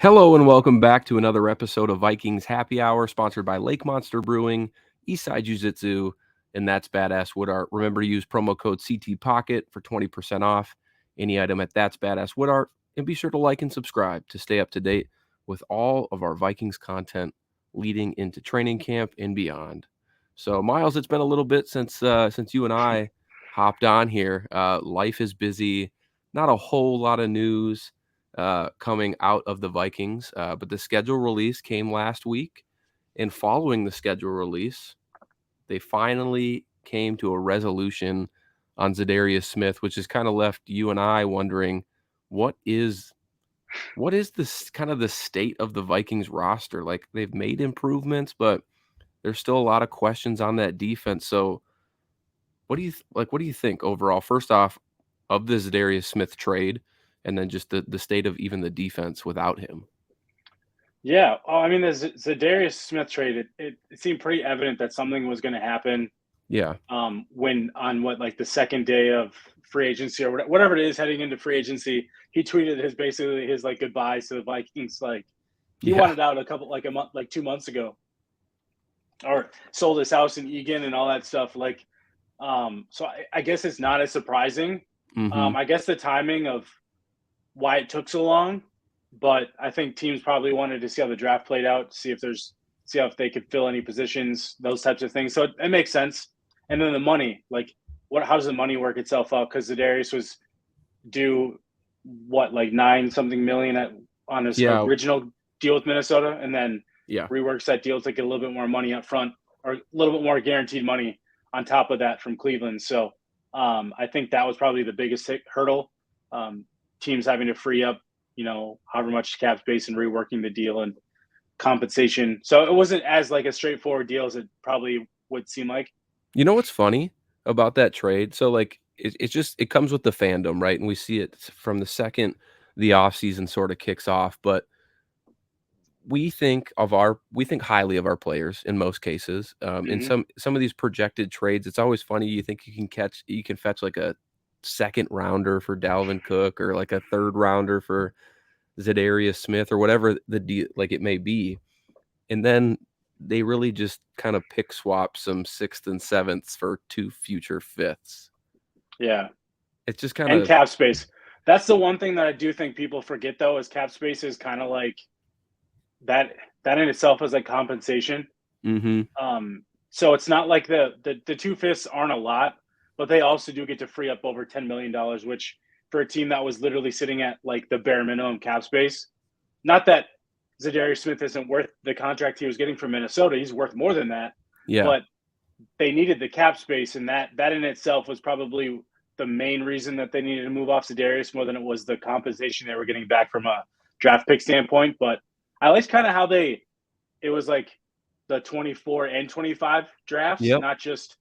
Hello and welcome back to another episode of Vikings Happy Hour, sponsored by Lake Monster Brewing, Eastside Jiu-Jitsu, and That's Badass Wood Art. Remember to use promo code CT Pocket for 20% off any item at That's Badass Wood Art, and be sure to like and subscribe to stay up to date with all of our Vikings content leading into training camp and beyond. So, Miles, it's been a little bit since you and I hopped on here. Life is busy, not a whole lot of news coming out of the Vikings. But the schedule release came last week. And following the schedule release, they finally came to a resolution on ZaDarius Smith, which has kind of left you and I wondering what is this kind of the state of the Vikings roster? Like, they've made improvements, but there's still a lot of questions on that defense. So what do you think overall? First off, of the ZaDarius Smith trade, and then just the state of even the defense without him. Yeah, I mean, the ZaDarius Smith trade, it seemed pretty evident that something was going to happen. Yeah. When on the second day of free agency or whatever it is heading into free agency, he tweeted his goodbyes to the Vikings. He wanted out a month, 2 months ago, or sold his house in Egan and all that stuff. So I guess it's not as surprising. Mm-hmm. I guess the timing of why it took so long, but I think teams probably wanted to see how the draft played out, see if they could fill any positions, those types of things. So it makes sense. And then the money, how does the money work itself out? Because ZaDarius was due $9-something million on his original deal with Minnesota, and then reworks that deal to get a little bit more money up front, or a little bit more guaranteed money on top of that from Cleveland. So I think that was probably the biggest hurdle. Teams having to free up, however much cap space and reworking the deal and compensation. So it wasn't as a straightforward deal as it probably would seem like. You know what's funny about that trade? So it comes with the fandom, right? And we see it from the second the offseason sort of kicks off. But we think highly of our players in most cases. In some of these projected trades, it's always funny. You think you can fetch like a second rounder for Dalvin Cook, or like a third rounder for ZaDarius Smith, or whatever the deal it may be. And then they really just kind of pick swap some 6th and 7ths for 2 future 5ths. Yeah. It's just kind of... And cap space. That's the one thing that I do think people forget, though, is cap space is kind of like that in itself is like compensation. Mm-hmm. So it's not like the 2 5ths aren't a lot, but they also do get to free up over $10 million, which for a team that was literally sitting at the bare minimum cap space. Not that ZaDarius Smith isn't worth the contract he was getting from Minnesota. He's worth more than that. Yeah. But they needed the cap space, and that in itself was probably the main reason that they needed to move off ZaDarius, more than it was the compensation they were getting back from a draft pick standpoint. But I like kind of how it was the 24 and 25 drafts, not just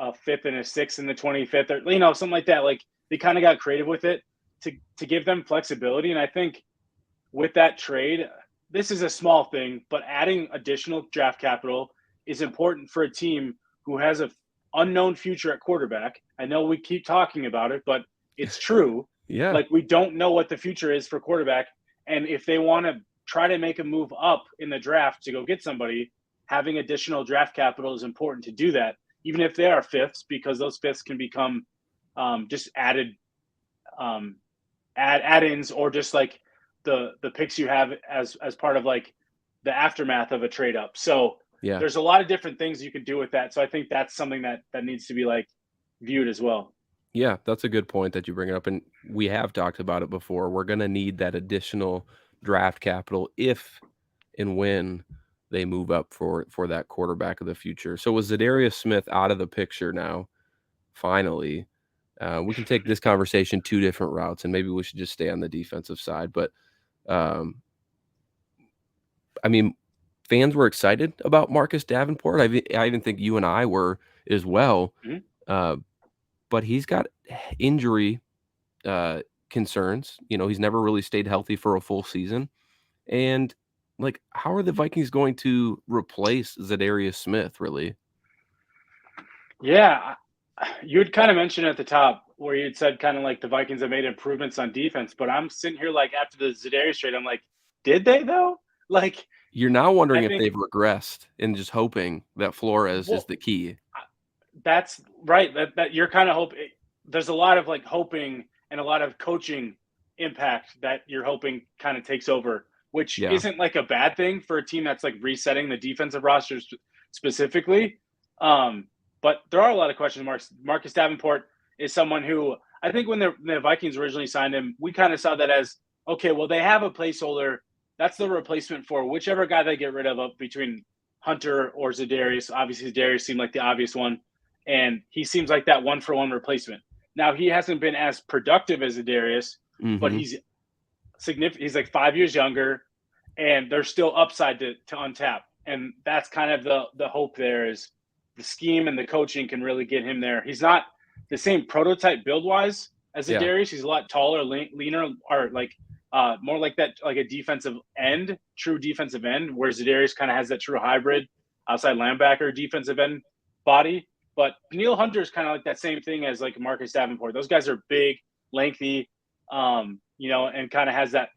a 5th and a 6th in the 25th, or something like that. They kind of got creative with it to give them flexibility. And I think with that trade, this is a small thing, but adding additional draft capital is important for a team who has an unknown future at quarterback. I know we keep talking about it, but it's true. Yeah. We don't know what the future is for quarterback. And if they want to try to make a move up in the draft to go get somebody, having additional draft capital is important to do that, even if they are 5ths, because those 5ths can become just added add-ins, or just the picks you have as part of the aftermath of a trade up. So there's a lot of different things you can do with that. So I think that's something that needs to be viewed as well. Yeah, that's a good point that you bring up. And we have talked about it before. We're going to need that additional draft capital if and when they move up for that quarterback of the future. So with ZaDarius Smith out of the picture now, finally, we can take this conversation 2 different routes, and maybe we should just stay on the defensive side. But I mean, fans were excited about Marcus Davenport. I even think you and I were as well. Mm-hmm. But he's got injury concerns. He's never really stayed healthy for a full season. And how are the Vikings going to replace ZaDarius Smith, really? Yeah, you had kind of mentioned at the top where you had said kind of the Vikings have made improvements on defense, but I'm sitting here after the ZaDarius trade, I'm Did they though? Like, You're now wondering I if think they've regressed and just hoping that Flores is well, the key. that's right. That you're kind of hoping. There's a lot of like hoping and a lot of coaching impact that you're hoping kind of takes over, which Yeah. isn't like a bad thing for a team that's like resetting the defensive rosters specifically. But there are a lot of question marks. Marcus Davenport is someone who I think when the Vikings originally signed him, we kind of saw that as okay. Well, they have a placeholder. That's the replacement for whichever guy they get rid of up between Hunter or ZaDarius. Obviously, ZaDarius seemed like the obvious one, and he seems like that one-for-one replacement. Now he hasn't been as productive as ZaDarius, but he's significant. He's like 5 years younger, and there's still upside to untap, and that's kind of the hope. There is the scheme and the coaching can really get him there. He's not the same prototype build-wise as ZaDarius. He's a lot taller, leaner, or like more like that, like a defensive end, true defensive end, where ZaDarius kind of has that true hybrid outside linebacker defensive end body. But Danielle Hunter is kind of like that same thing as like Marcus Davenport. Those guys are big, lengthy, and kind of has that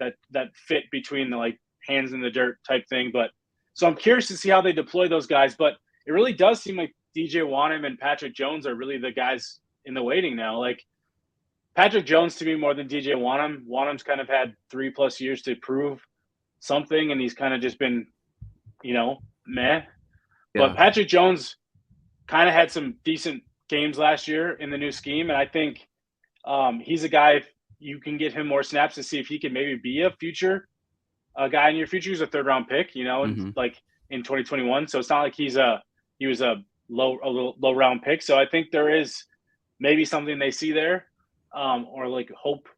fit between the like hands in the dirt type thing. But so I'm curious to see how they deploy those guys. But it really does seem like DJ Wanham and Patrick Jones are really the guys in the waiting now. Like Patrick Jones to me more than DJ Wanham. Wanham's kind of had 3+ years to prove something, and he's kind of just been, meh. Yeah. But Patrick Jones kind of had some decent games last year in the new scheme, and I think he's a guy, if you can get him more snaps to see if he can maybe be a future guy in your future. He's a 3rd-round pick, like in 2021. So it's not like he was a low round pick. So I think there is maybe something they see there, or like hope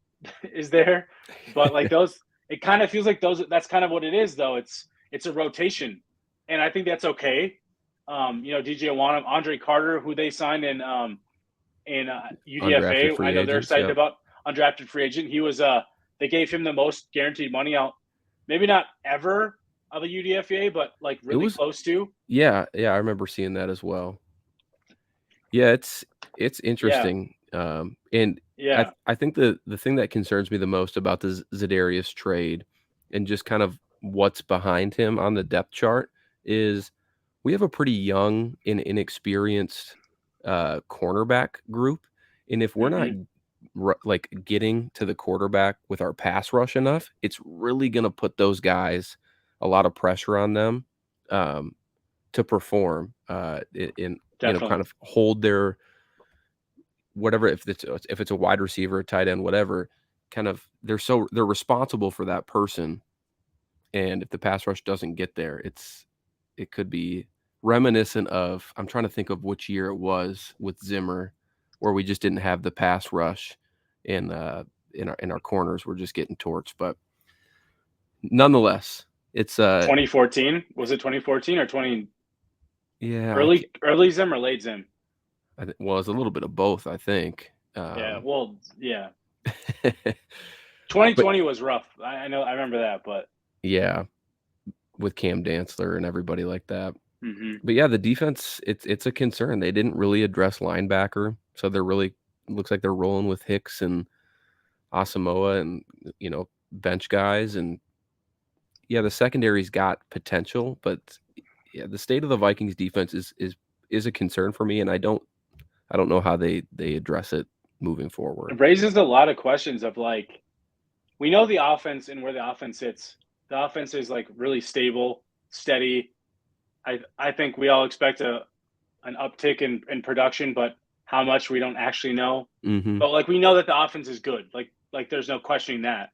is there. But like those, it kind of feels like that's kind of what it is, though. It's a rotation, and I think that's okay. DJ Wanham, Andre Carter, who they signed in UDFA. I know they're excited about undrafted free agent. He was they gave him the most guaranteed money out, maybe not ever of a UDFA, but like really close to. Yeah, I remember seeing that as well. Yeah, it's interesting. And I think the thing that concerns me the most about the ZaDarius trade and just kind of what's behind him on the depth chart is we have a pretty young and inexperienced cornerback group. And if we're not like getting to the quarterback with our pass rush enough, it's really going to put those guys a lot of pressure on them to perform in kind of hold their whatever, if it's a wide receiver, a tight end, whatever, kind of they're responsible for that person. And if the pass rush doesn't get there, it could be reminiscent of, I'm trying to think of which year it was with Zimmer, where we just didn't have the pass rush in our corners. We're just getting torched. But nonetheless, it's 2014. Was it 2014 or 20? Yeah, early Zim or late Zim? Well, it's a little bit of both, I think. Yeah. 2020 was rough. I know. I remember that, but yeah, with Cam Dantzler and everybody like that. But yeah, the defense, it's a concern. They didn't really address linebacker, so they're really looks like they're rolling with Hicks and Asamoah and bench guys. And yeah, the secondary's got potential, but yeah, the state of the Vikings defense is a concern for me, and I don't know how they address it moving forward. It raises a lot of questions of like, we know the offense and where the offense sits. The offense is like really stable, steady. I think we all expect an uptick in production, but how much we don't actually know. But like we know that the offense is good. Like there's no questioning that.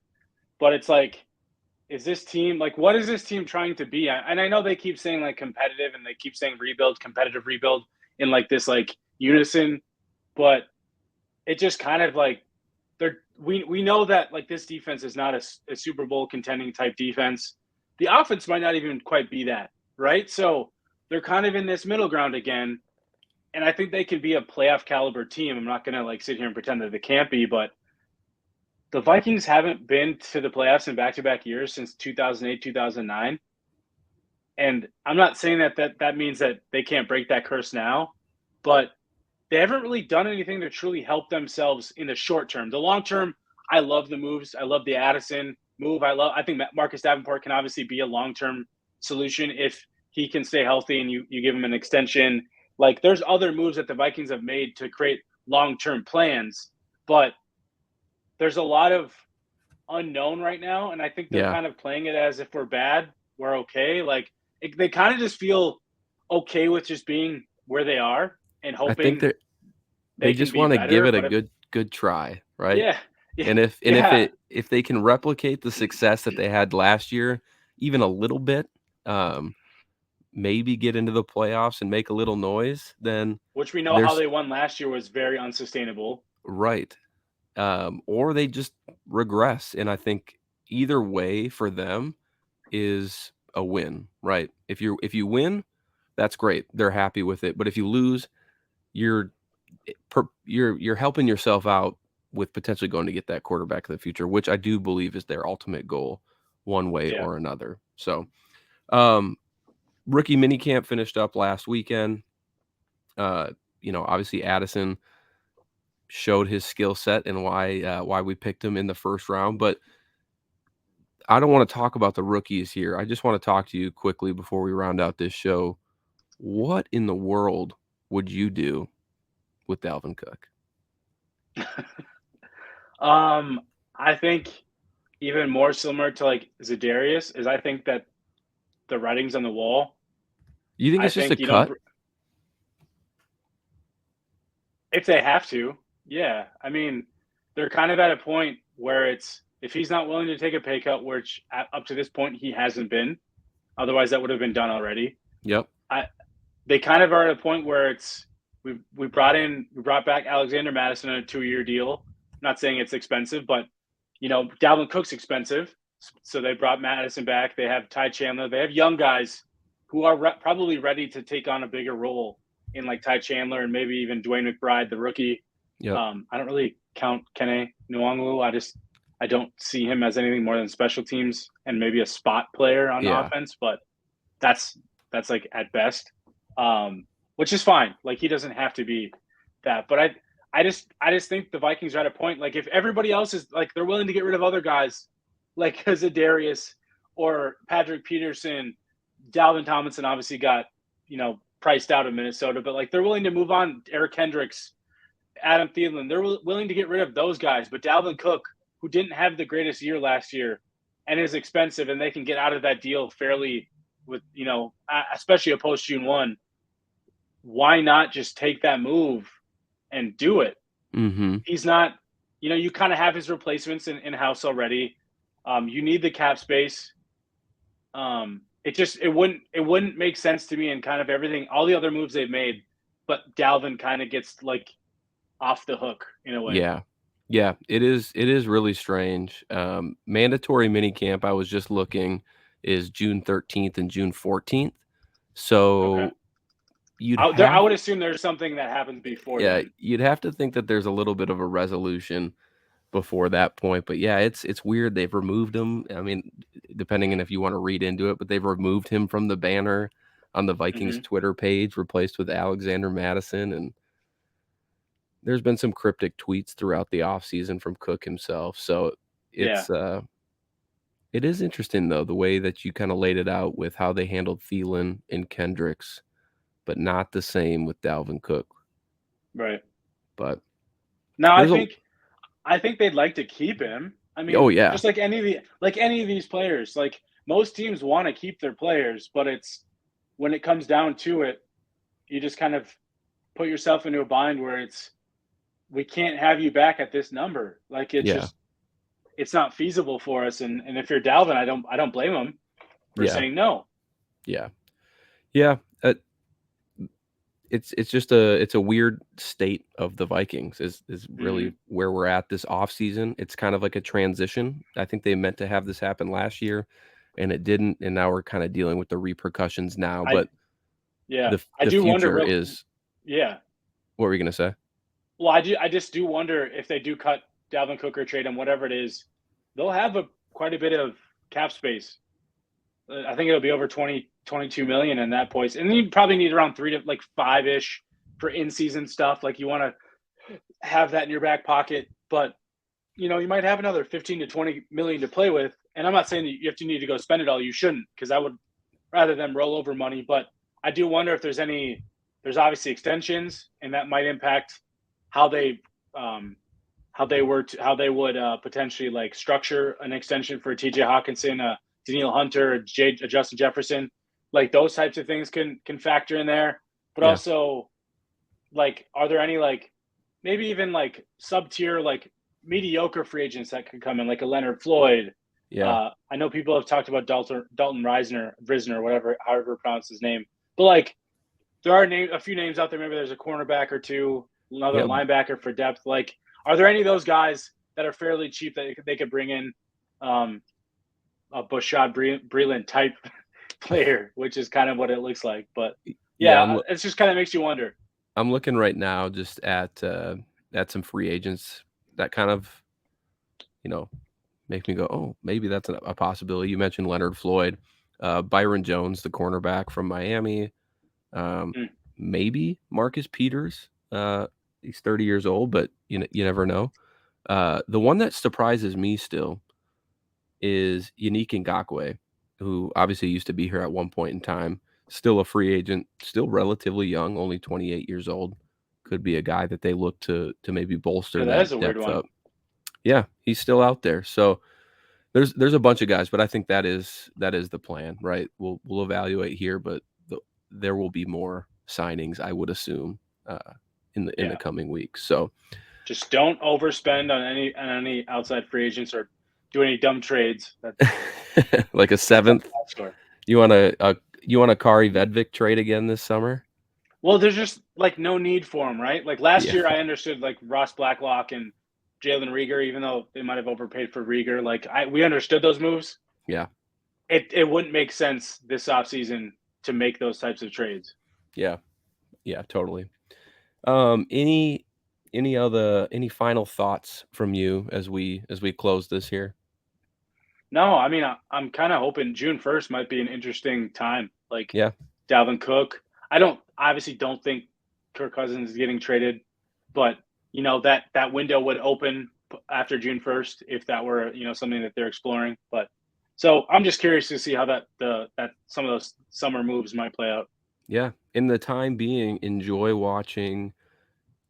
But it's like, is this team like, what is this team trying to be? And I know they keep saying like competitive, and they keep saying competitive rebuild in like this like unison, but it just kind of like we know that like this defense is not a Super Bowl contending type defense. The offense might not even quite be that, right? So they're kind of in this middle ground again, and I think they could be a playoff caliber team. I'm not going to like sit here and pretend that they can't be, but the Vikings haven't been to the playoffs in back-to-back years since 2008, 2009. And I'm not saying that means that they can't break that curse now, but they haven't really done anything to truly help themselves in the short term. The long term, I love the moves. I love the Addison, move. I think Marcus Davenport can obviously be a long-term solution if he can stay healthy and you give him an extension. Like, there's other moves that the Vikings have made to create long-term plans, but there's a lot of unknown right now, and I think they're Yeah. kind of playing it as if we're bad, we're okay. Like, they kind of just feel okay with just being where they are and I think hoping they they can just be want to give better. it a But good try, right? yeah, yeah, And yeah, if they can replicate the success that they had last year, even a little bit, maybe get into the playoffs and make a little noise, then which we know how there's they won last year was very unsustainable. right. Or they just regress. And I think either way for them is a win, right? If you win, that's great. They're happy with it. But if you lose, you're you're helping yourself out with potentially going to get that quarterback of the future, which I do believe is their ultimate goal, one way Yeah, or another. So, um, rookie minicamp finished up last weekend. Obviously Addison showed his skill set and why we picked him in the first round. But I don't want to talk about the rookies here. I just want to talk to you quickly before we round out this show. What in the world would you do with Dalvin Cook? I think even more similar to like ZaDarius is I think that the writing's on the wall. You think I it's just a think you don't cut? if they have to. Yeah, I mean, they're kind of at a point where it's if he's not willing to take a pay cut, which up to this point he hasn't been. Otherwise, that would have been done already. Yep. They kind of are at a point where it's we brought back Alexander Madison on a 2-year deal. I'm not saying it's expensive, but Dalvin Cook's expensive, so they brought Madison back. They have Ty Chandler. They have young guys who are probably ready to take on a bigger role in like Ty Chandler and maybe even Dwayne McBride, the rookie. Yep. I don't really count Kene Nwangwu. I don't see him as anything more than special teams and maybe a spot player on Yeah. offense, but that's like at best, which is fine. Like, he doesn't have to be that, but I just think the Vikings are at a point, like, if everybody else is like, they're willing to get rid of other guys like ZaDarius or Patrick Peterson. Dalvin Tomlinson obviously got priced out of Minnesota, but like, they're willing to move on. Eric Kendricks, Adam Thielen, they're willing to get rid of those guys. But Dalvin Cook, who didn't have the greatest year last year and is expensive, and they can get out of that deal fairly with, especially a post June 1, why not just take that move and do it? Mm-hmm. He's not, you kind of have his replacements in house already. You need the cap space. It wouldn't make sense to me, and kind of everything, all the other moves they've made, but Dalvin kind of gets like off the hook in a way. Yeah. Yeah, it is really strange. Mandatory minicamp, I was just looking, is June 13th and June 14th. So Okay. you'd I have would assume there's something that happens before then. you'd have to think that there's a little bit of a resolution before that point. But yeah, it's weird. They've removed him. I mean, depending on if you want to read into it, but they've removed him from the banner on the Vikings Mm-hmm. Twitter page, replaced with Alexander Madison. And there's been some cryptic tweets throughout the offseason from Cook himself. So Yeah. it is interesting, though, the way that you kind of laid it out with how they handled Thielen and Kendricks, but not the same with Dalvin Cook. Right. But Now there's I think they'd like to keep him. I mean, oh yeah, just like any of these players, like, most teams want to keep their players, but it's when it comes down to it, you just kind of put yourself into a bind where we can't have you back at this number. Like, it's not feasible for us. And if you're Dalvin, I don't blame him for saying no. Yeah. It's just it's a weird state of the Vikings is really where we're at this offseason. It's kind of like a transition. I think they meant to have this happen last year and it didn't, and now we're kind of dealing with the repercussions now. But I the do future wonder. is. Yeah. What were you gonna say? Well, I just do wonder if they do cut Dalvin Cook or trade him, whatever it is, they'll have quite a bit of cap space. I think it'll be over 22 million in that point. And then you probably need around 3 to like 5-ish for in-season stuff. Like, you want to have that in your back pocket, but you might have another 15 to 20 million to play with. and I'm not saying that if you need to go spend it all, you shouldn't, because I would rather them roll over money. But I do wonder if there's obviously extensions, and that might impact how they would potentially like structure an extension for TJ Hawkinson, Daniil Hunter, Justin Jefferson. Like those types of things can factor in there. But also, like, are there any like maybe even like sub-tier, like mediocre free agents that could come in, like a Leonard Floyd? Yeah. I know people have talked about Dalton Risner, whatever, however pronounce his name. But like, there are a few names out there. Maybe there's a cornerback or two, another linebacker for depth. Like, are there any of those guys that are fairly cheap that they could bring in a Bashad Breeland type player, which is kind of what it looks like? But it just kind of makes you wonder. I'm looking right now just at some free agents that kind of, make me go, oh, maybe that's a possibility. You mentioned Leonard Floyd, Byron Jones, the cornerback from Miami, maybe Marcus Peters. He's 30 years old, but you never know. The one that surprises me still is Yannick Ngakoue, who obviously used to be here at one point in time. Still a free agent, still relatively young, only 28 years old. Could be a guy that they look to maybe bolster that is a weird depth one. up. Yeah, he's still out there. So there's a bunch of guys, but I think that is the plan, right? We'll evaluate here, but there will be more signings, I would assume, in the coming weeks. So just don't overspend on any outside free agents or do any dumb trades. Like a seventh. You want a Kari Vedvik trade again this summer? Well, there's just like no need for him, right? Like last year, I understood like Ross Blacklock and Jalen Reagor, even though they might have overpaid for Reagor. Like we understood those moves. Yeah. It wouldn't make sense this offseason to make those types of trades. Yeah. Yeah, totally. Any final thoughts from you as we close this here? No, I mean, I'm kind of hoping June 1st might be an interesting time. Like, Dalvin Cook. I obviously don't think Kirk Cousins is getting traded, but that window would open after June 1st if that were something that they're exploring. But so I'm just curious to see how that some of those summer moves might play out. Yeah, in the time being, enjoy watching,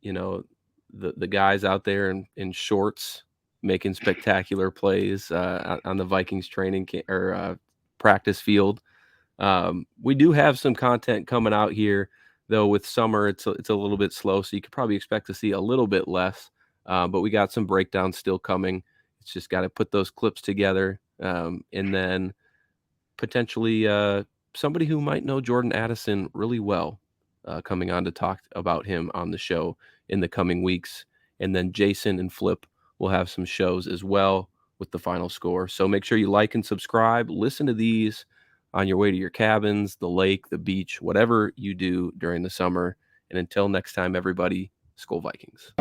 the guys out there in shorts making spectacular plays on the Vikings training or practice field. We do have some content coming out here, though. With summer, it's a little bit slow, so you could probably expect to see a little bit less. But we got some breakdowns still coming. It's just got to put those clips together, and then potentially somebody who might know Jordan Addison really well coming on to talk about him on the show in the coming weeks. And then Jason and Flip will have some shows as well with the final score. So make sure you like and subscribe. Listen to these on your way to your cabins, the lake, the beach, whatever you do during the summer. And until next time, everybody, Skol Vikings.